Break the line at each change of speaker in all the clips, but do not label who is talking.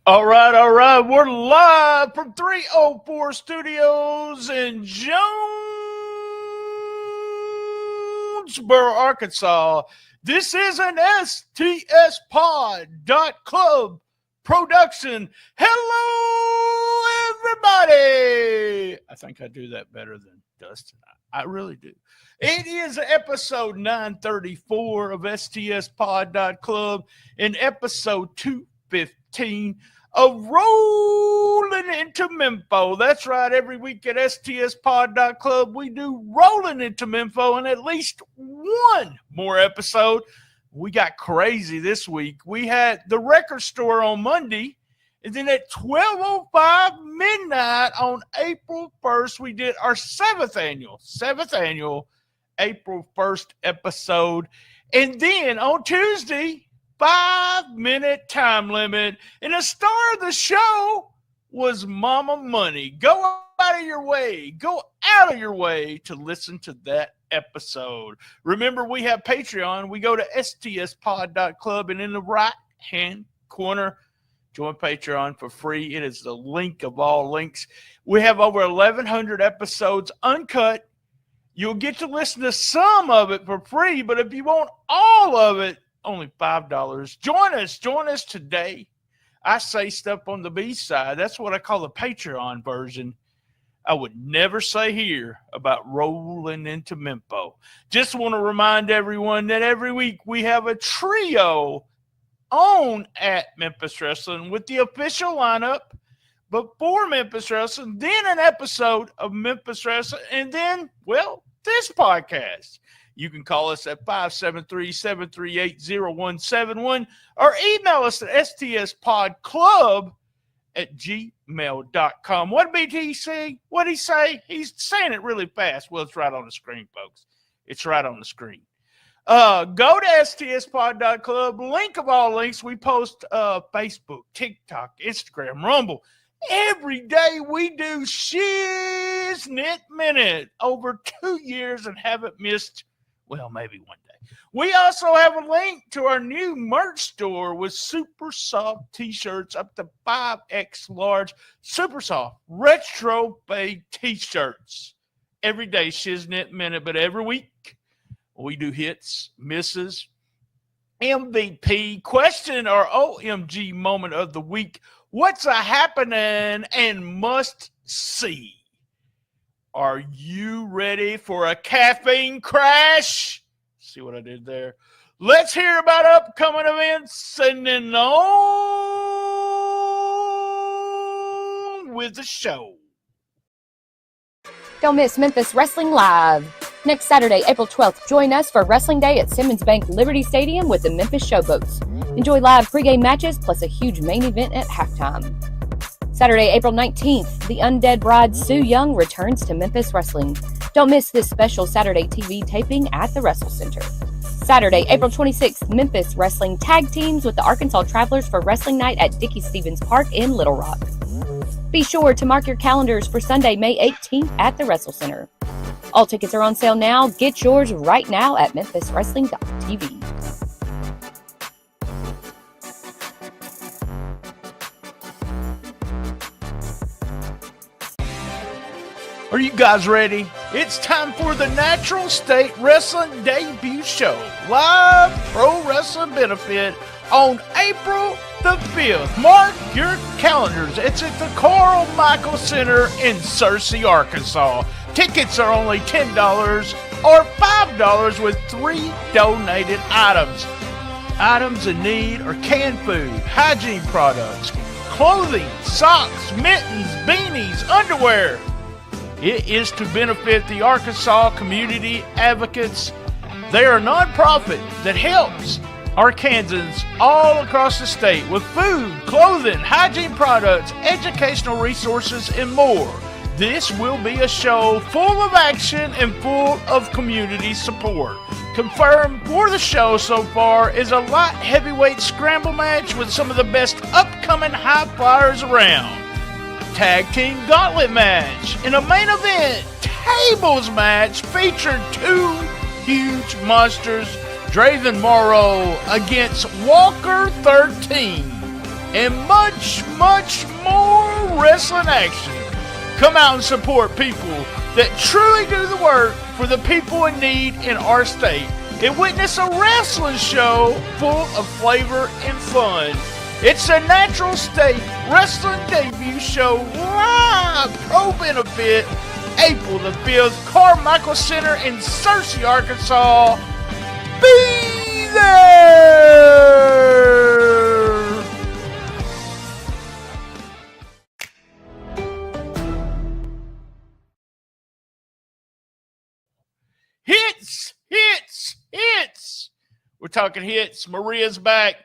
All right. We're live from 304 Studios in Jonesboro, Arkansas. This is an stspod.club production. Hello, everybody. I think I do that better than Dustin. I really do. It is episode 934 of stspod.club and episode 215 of Rollin into Mempho. That's right. Every week at stspod.club, we do Rollin into Mempho and at least one more episode. We got crazy this week. We had the record store on Monday, and then at 12:05 midnight on April 1st, we did our seventh annual April 1st episode. And then on Tuesday, 5-minute time limit. And the star of the show was Mama Money. Go out of your way to listen to that episode. Remember, we have Patreon. We go to stspod.club, and in the right-hand corner, join Patreon for free. It is the link of all links. We have over 1,100 episodes uncut. You'll get to listen to some of it for free, but if you want all of it, only $5. Join us today. I say stuff on the B-side. That's what I call the Patreon version. I would never say here about Rolling into Mempho. Just want to remind everyone that every week we have a trio on at Memphis Wrestling with the official lineup before Memphis Wrestling, then an episode of Memphis Wrestling, and then, well, this podcast. You can call us at 573-738-0171 or email us at stspodclub@gmail.com. What did BT say? What did he say? He's saying it really fast. Well, it's right on the screen, folks. It's right on the screen. Go to stspod.club. Link of all links. We post Facebook, TikTok, Instagram, Rumble. Every day we do Shiznit Minute over 2 years and haven't missed, well, maybe one day. We also have a link to our new merch store with super soft t-shirts up to 5X large, super soft retro fade t-shirts. Every day Shiznit Minute, but every week we do hits, misses, MVP, question, or OMG moment of the week. What's a happening and must see? Are you ready for a caffeine crash? See what I did there? Let's hear about upcoming events and then on with the show.
Don't miss Memphis Wrestling Live. Next Saturday, April 12th, join us for Wrestling Day at Simmons Bank Liberty Stadium with the Memphis Showboats. Enjoy live pregame matches plus a huge main event at halftime. Saturday, April 19th, the Undead Bride Sue Young returns to Memphis Wrestling. Don't miss this special Saturday TV taping at the Wrestle Center. Saturday, April 26th, Memphis Wrestling tag teams with the Arkansas Travelers for Wrestling Night at Dickie Stevens Park in Little Rock. Be sure to mark your calendars for Sunday, May 18th at the Wrestle Center. All tickets are on sale now. Get yours right now at memphiswrestling.tv.
Are you guys ready? It's time for the Natural State Wrestling debut show. Live pro wrestling benefit on April the 5th. Mark your calendars. It's at the Carl Michael Center in Searcy, Arkansas. Tickets are only $10 or $5 with 3 donated items. Items in need are canned food, hygiene products, clothing, socks, mittens, beanies, underwear. It is to benefit the Arkansas Community Advocates. They are a nonprofit that helps Arkansans all across the state with food, clothing, hygiene products, educational resources, and more. This will be a show full of action and full of community support. Confirmed for the show so far is a light heavyweight scramble match with some of the best upcoming high flyers around. Tag team gauntlet match. In a main event tables match featured 2 huge monsters, Draven Morrow against Walker 13. and much, much more wrestling action. Come out and support people that truly do the work for the people in need in our state. And witness a wrestling show full of flavor and fun. It's a Natural State Wrestling Debut Show live pro benefit April the 5th, Carmichael Center in Searcy, Arkansas. Be there! Hits, hits, hits. We're talking hits. Maria's back.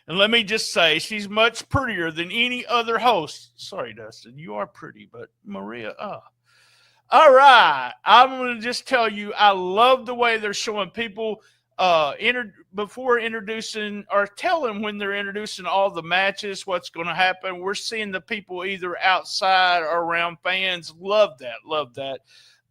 And let me just say, she's much prettier than any other host. Sorry, Dustin, you are pretty, but Maria, All right. I'm going to just tell you, I love the way they're showing people before introducing or telling when they're introducing all the matches, what's going to happen. We're seeing the people either outside or around fans. Love that. Love that.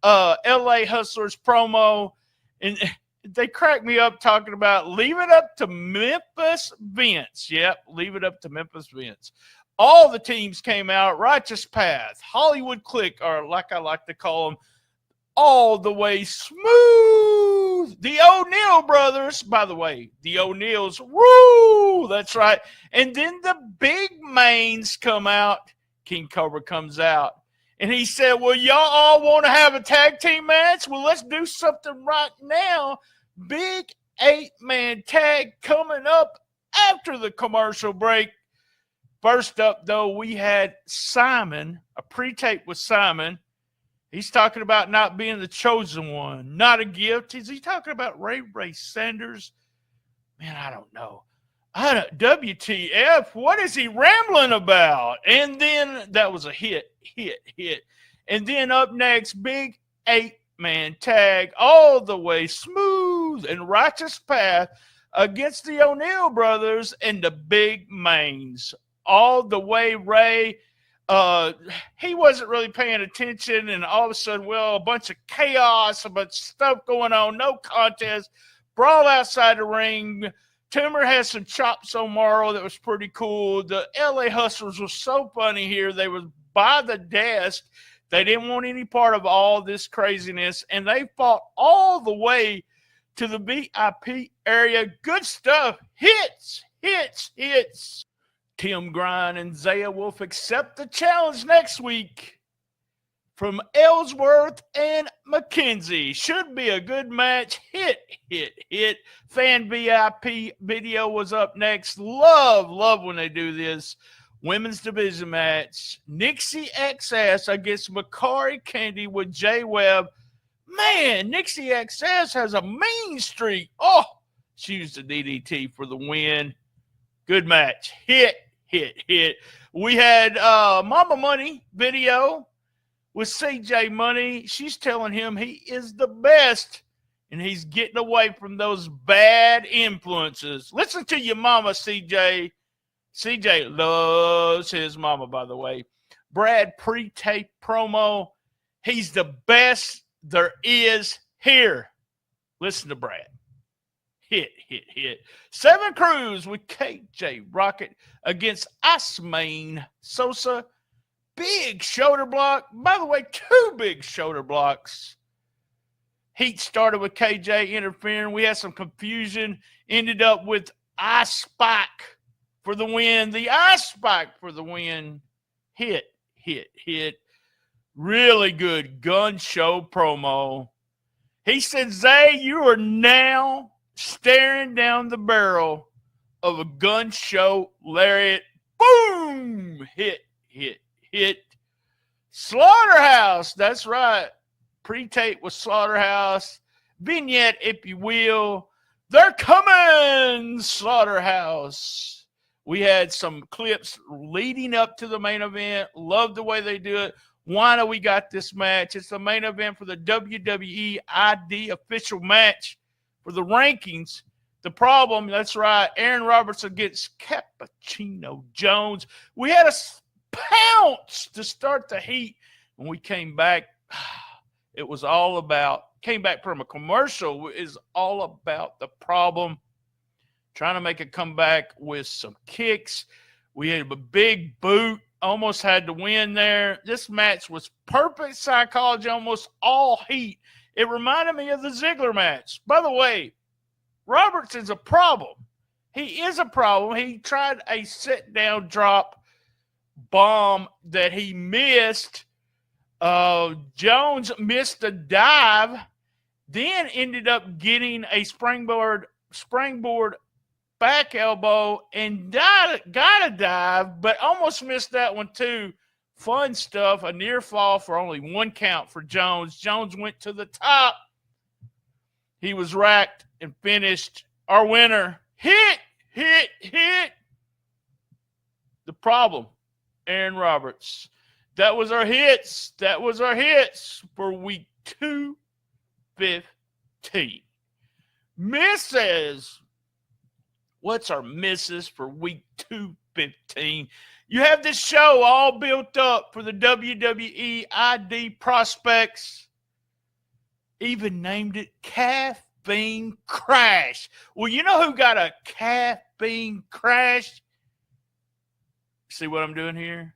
LA Hustlers promo, and they crack me up talking about leave it up to Memphis Vince. Yep, leave it up to Memphis Vince. All the teams came out, Righteous Path, Hollywood Click, or like I like to call them, all the way smooth. The O'Neal brothers, by the way, the O'Neals, woo, that's right. And then the big mains come out. King Cobra comes out. And he said, well, y'all all want to have a tag team match? Well, let's do something right now. Big 8-man tag coming up after the commercial break. First up, though, we had Simon, a pre-tape with Simon. He's talking about not being the chosen one, not a gift. Is he talking about Ray Sanders? Man, I don't know. WTF, what is he rambling about? And then that was a hit. And then up next, big 8-man tag all the way smooth and Righteous Path against the O'Neal brothers and the big mains. All the way Ray, he wasn't really paying attention, and all of a sudden, well, a bunch of chaos, a bunch of stuff going on, no contest, brawl outside the ring. Toomer has some chops on Morrow that was pretty cool. The LA Hustlers was so funny here. They was by the desk. They didn't want any part of all this craziness, and they fought all the way to the VIP area. Good stuff. Hits. Tim Grind and Zaya Wolf accept the challenge next week from Ellsworth and McKenzie. Should be a good match. Hit. Fan VIP video was up next. Love when they do this. Women's division match. Nixie XS against Makari Candy with Jay Webb. Man, Nixie XS has a mean streak. Oh, she used the DDT for the win. Good match. Hit. We had Mama Money video with CJ Money. She's telling him he is the best and he's getting away from those bad influences. Listen to your mama, CJ. CJ loves his mama, by the way. Brad pre-tape promo. He's the best there is here. Listen to Brad. Hit. Seven Crews with KJ Rocket against Asmain Sosa. Big shoulder block. By the way, two big shoulder blocks. Heat started with KJ interfering. We had some confusion. Ended up with Ice Spike for the win. The Ice Spike for the win. Hit. Really good gun show promo. He said, Zay, you are now staring down the barrel of a gun show lariat. Boom! Hit. Slaughterhouse. That's right. Pre-tape with Slaughterhouse. Vignette, if you will. They're coming, Slaughterhouse. We had some clips leading up to the main event. Love the way they do it. Why do we got this match? It's the main event for the WWE ID official match for the rankings. The problem, that's right, Aaron Roberts against Cappuccino Jones. We had a pounce to start the heat. When we came back, it was all about, came back from a commercial, is all about the problem. Trying to make a comeback with some kicks. We had a big boot, almost had to win there. This match was perfect psychology, almost all heat. It reminded me of the Ziggler match. By the way, Roberts is a problem. He is a problem. He tried a sit-down drop bomb that he missed. Jones missed a dive, then ended up getting a springboard back elbow and got a dive, but almost missed that one too. Fun stuff. A near fall for only one count for Jones. Jones went to the top. He was racked and finished. Our winner. Hit. The problem, Aaron Roberts. That was our hits. For week 215. Misses. What's our misses for week 215? You have this show all built up for the WWE ID prospects. Even named it Caffeine Crash. Well, you know who got a caffeine crash? See what I'm doing here?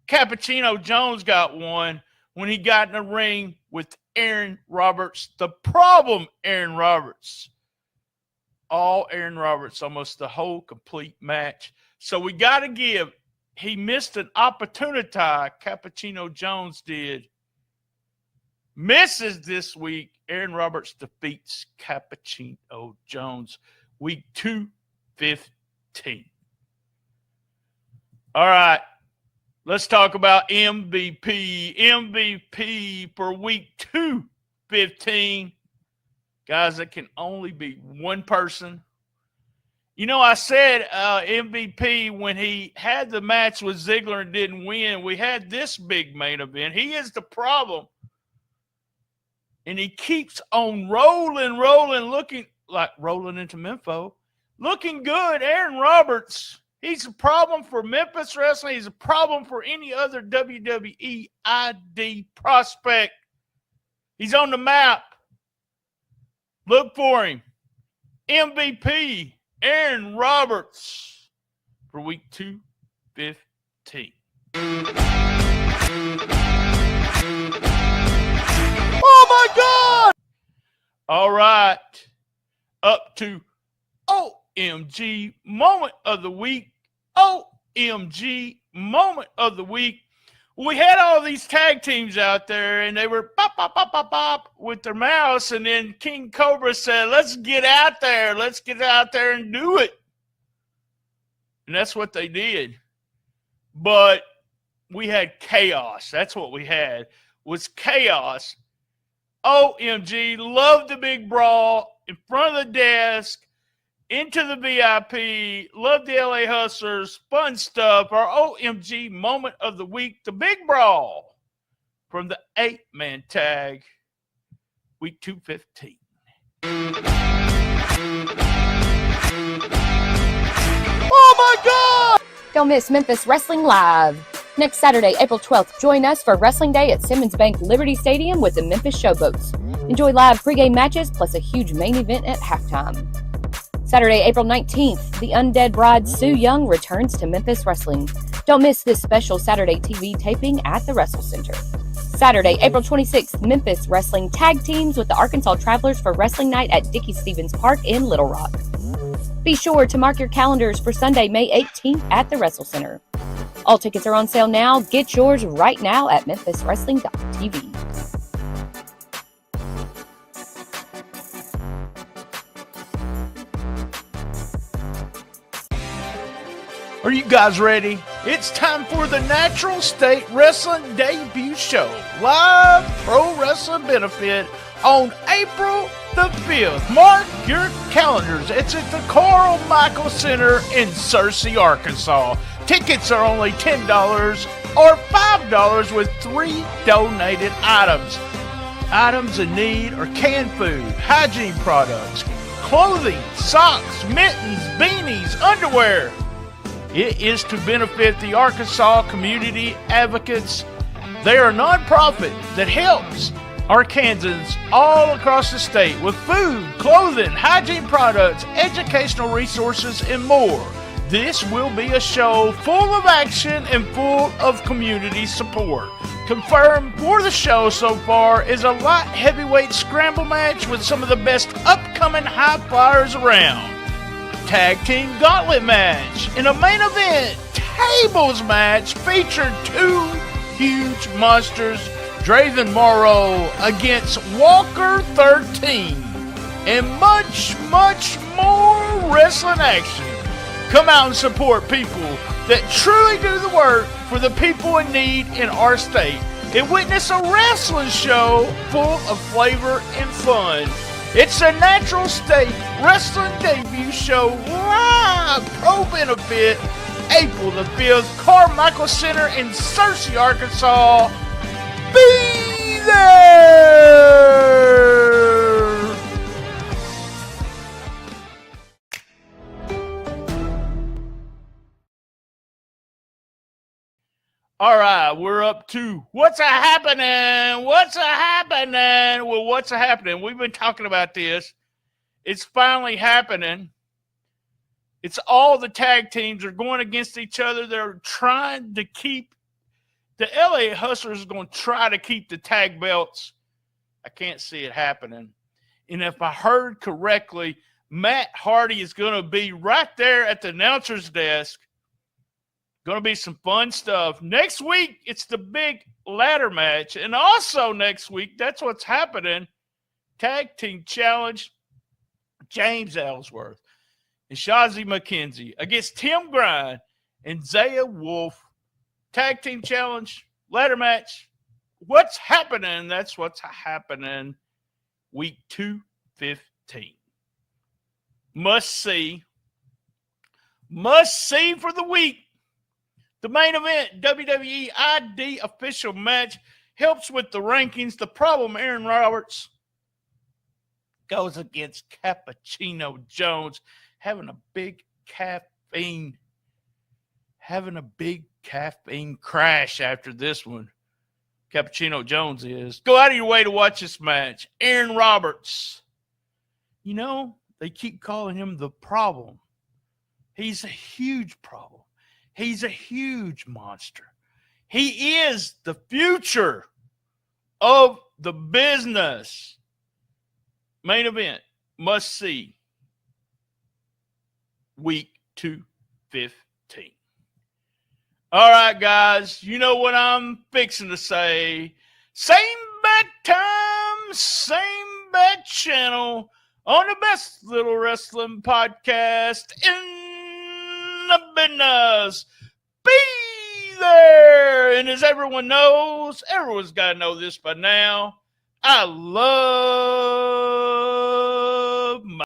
Cappuccino Jones got one when he got in the ring with Aaron Roberts. The problem, Aaron Roberts. All Aaron Roberts, almost the whole complete match. So we got to give. He missed an opportunity. Cappuccino Jones did. Misses this week. Aaron Roberts defeats Cappuccino Jones. Week 215. All right. Let's talk about MVP. MVP for week 215. Guys, it can only be one person. You know, I said MVP when he had the match with Ziggler and didn't win. We had this big main event. He is the problem. And he keeps on rolling, looking like rolling into Mempho. Looking good. Aaron Roberts, he's a problem for Memphis Wrestling. He's a problem for any other WWE ID prospect. He's on the map. Look for him. MVP, Aaron Roberts for week 215. Oh, my God! All right. Up to OMG moment of the week. OMG moment of the week. We had all these tag teams out there, and they were pop, pop, pop, pop, pop with their mouths, and then King Cobra said, let's get out there. Let's get out there and do it. And that's what they did. But we had chaos. That's what we had, was chaos. OMG, love the big brawl in front of the desk, into the VIP, love the LA Hustlers, fun stuff. Our OMG moment of the week, the big brawl from the 8-man tag, week 215. Oh my God!
Don't miss Memphis Wrestling Live. Next Saturday, April 12th, join us for Wrestling Day at Simmons Bank Liberty Stadium with the Memphis Showboats. Enjoy live pregame matches plus a huge main event at halftime. Saturday, April 19th, the Undead Bride Sue Young returns to Memphis Wrestling. Don't miss this special Saturday TV taping at the Wrestle Center. Saturday, April 26th, Memphis Wrestling tag teams with the Arkansas Travelers for Wrestling Night at Dickie Stevens Park in Little Rock. Be sure to mark your calendars for Sunday, May 18th at the Wrestle Center. All tickets are on sale now. Get yours right now at memphiswrestling.tv.
Are you guys ready? It's time for the Natural State Wrestling debut show. Live pro wrestling benefit on April the 5th. Mark your calendars. It's at the Carl Michael Center in Searcy, Arkansas. Tickets are only $10 or $5 with 3 donated items. Items in need are canned food, hygiene products, clothing, socks, mittens, beanies, underwear. It is to benefit the Arkansas Community Advocates. They are a nonprofit that helps Arkansans all across the state with food, clothing, hygiene products, educational resources, and more. This will be a show full of action and full of community support. Confirmed for the show so far is a light heavyweight scramble match with some of the best upcoming high flyers around. Tag team gauntlet match. In a main event tables match featured two huge monsters, Draven Morrow against Walker 13. And much, much more wrestling action. Come out and support people that truly do the work for the people in need in our state. And witness a wrestling show full of flavor and fun. It's a Natural State Wrestling Debut Show live pro benefit April the 5th, Carmichael Center in Searcy, Arkansas. Be there! All right, we're up to what's happening? What's happening? Well, what's happening? We've been talking about this. It's finally happening. It's all the tag teams are going against each other. They're trying to keep the LA Hustlers are going to try to keep the tag belts. I can't see it happening. And if I heard correctly, Matt Hardy is going to be right there at the announcer's desk. Going to be some fun stuff. Next week, it's the big ladder match. And also next week, that's what's happening. Tag Team Challenge, James Ellsworth and Shazzy McKenzie against Tim Grind and Zaya Wolf. Tag Team Challenge, ladder match. What's happening? That's what's happening. Week 215. Must see. Must see for the week. The main event, WWE ID official match, helps with the rankings. The problem, Aaron Roberts goes against Cappuccino Jones, having a big caffeine crash after this one. Cappuccino Jones is. Go out of your way to watch this match. Aaron Roberts. You know, they keep calling him the problem. He's a huge problem. He's a huge monster. He is the future of the business. Main event, must see. Week 215. All right, guys, you know what I'm fixing to say. Same bat time, same bat channel on the best little wrestling podcast in the business. Be there. And as everyone knows, everyone's got to know this by now, I love